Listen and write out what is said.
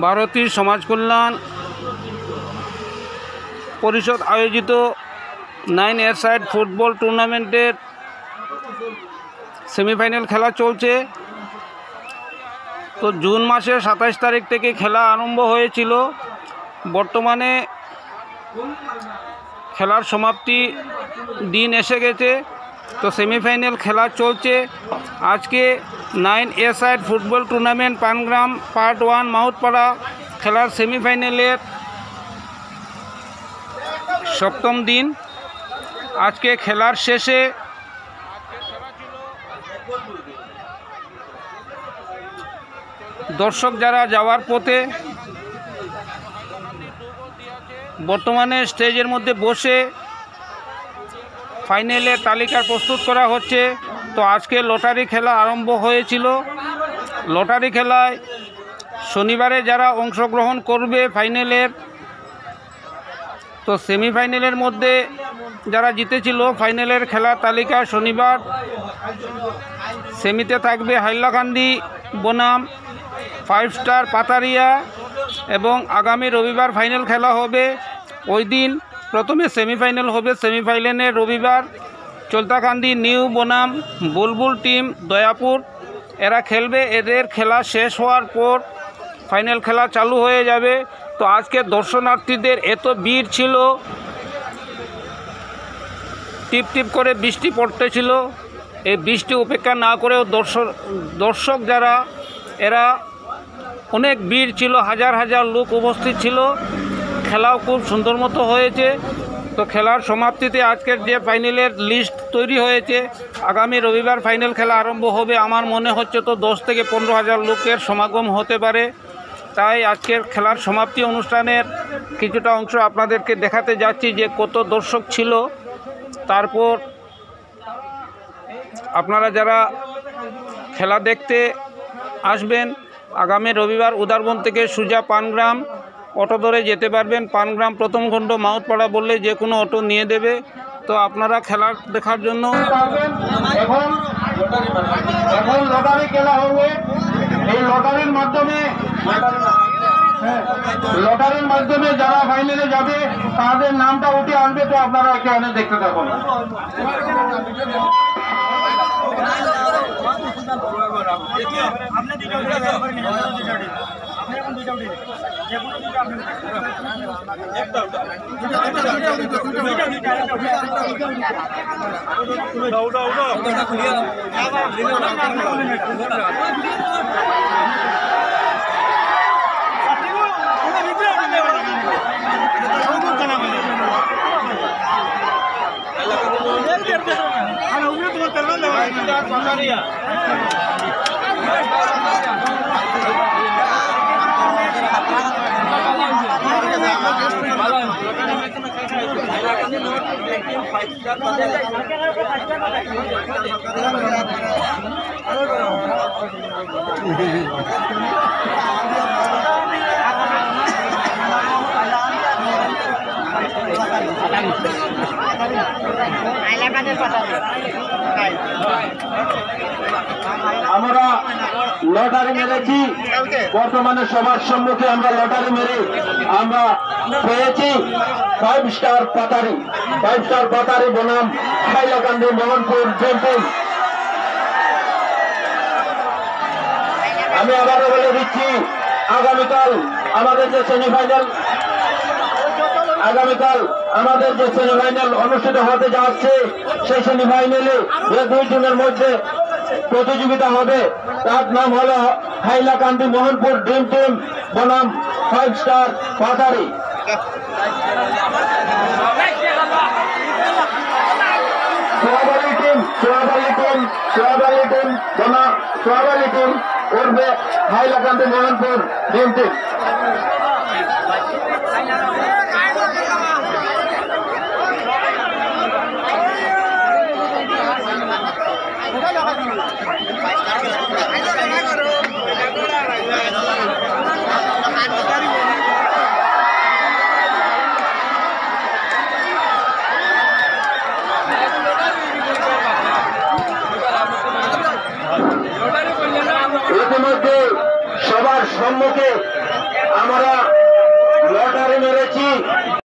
ভারতী সমাজ কল্যাণ পরিষদ আয়োজিত 9 এর সাইড ফুটবল টুর্নামেন্টের সেমিফাইনাল খেলা চলছে। তো জুন মাসের 27 তারিখ থেকে খেলা আরম্ভ হয়েছিল। বর্তমানে খেলার সমাপ্তি দিন এসে গেছে। তো সেমিফাইনাল খেলা চলছে। আজকে 9 a side football tournament Pangram part 1 Mahutpara খেলার সেমিফাইনালের 7ম দিন। আজকে খেলার শেষে দর্শক যারা যাওয়ার পথে বর্তমানে স্টেজের মধ্যে বসে ফাইনালের তালিকা প্রস্তুত করা হচ্ছে। তো আজকে লটারি খেলা আরম্ভ হয়েছিল। লটারি খেলায় শনিবারে যারা অংশগ্রহণ করবে ফাইনালের, তো সেমিফাইনালের মধ্যে যারা জিতেছিল ফাইনালের খেলার তালিকা শনিবার সেমিতে থাকবে হাইলাকান্দি বনাম 5 স্টার পাতারিয়া এবং আগামী রবিবার ফাইনাল খেলা হবে। ওই দিন প্রথমে সেমিফাইনাল হবে। সেমিফাইনালে রবিবার চলতাকান্দি নিউ বনাম বুলবুল টিম দয়াপুর এরা খেলবে। এদের খেলা শেষ হওয়ার পর ফাইনাল খেলা চালু হয়ে যাবে। তো আজকে দর্শনার্থীদের এত ভিড় ছিল, টিপ টিপ করে বৃষ্টি পড়তেছিল। এই বৃষ্টি উপেক্ষা না করেও দর্শক যারা এরা অনেক ভিড় ছিল, হাজার হাজার লোক উপস্থিত ছিল। খেলাও খুব সুন্দর মতো হয়েছে। তো খেলার সমাপ্তিতে আজকের যে ফাইনালের লিস্ট তৈরি হয়েছে, আগামী রবিবার ফাইনাল খেলা আরম্ভ হবে। আমার মনে হচ্ছে তো 10 থেকে 15 হাজার লোকের সমাগম হতে পারে। তাই আজকের খেলার সমাপ্তি অনুষ্ঠানের কিছুটা অংশ আপনাদেরকে দেখাতে যাচ্ছি যে কত দর্শক ছিল। তারপর আপনারা যারা খেলা দেখতে আসবেন আগামী রবিবার উদারবন থেকে সুজা পানগ্রাম অটো ধরে যেতে পারবেন। পানগ্রাম প্রথম খণ্ড মাহুতপাড়া বললে যে কোনো অটো নিয়ে দেবে। তো আপনারা খেলা দেখার জন্য এখন লটারি খেলা হবে। এই লটারির মাধ্যমে যারা ফাইনালে যাবে তাদের নামটা উঠে আনবে। তো আপনারা এখানে দেখতে থাকুন। আমরা লটারি মেরেছি। বর্তমানে সবার সম্মুখে আমরা লটারি মেরে আমরা পেয়েছি 5 স্টার পাতারি বনাম হাইলাকান্দি মোহনপুর জেমপুর। আমি আবারও বলে দিচ্ছি, আগামীকাল আমাদের যে সেমিফাইনাল অনুষ্ঠিত হতে যাচ্ছে, সেই সেমিফাইনালে যে 2 টিমের মধ্যে প্রতিযোগিতা হবে তার নাম হলো হাইলাকান্দি মোহনপুর ড্রিম টিম বনাম 5 স্টার পাতারি। সোয়াবালি টিম করবে হাইলাকান্দি মোহনপুর ড্রিম টিম। ইতিমধ্যে সবার সম্মুখে আমরা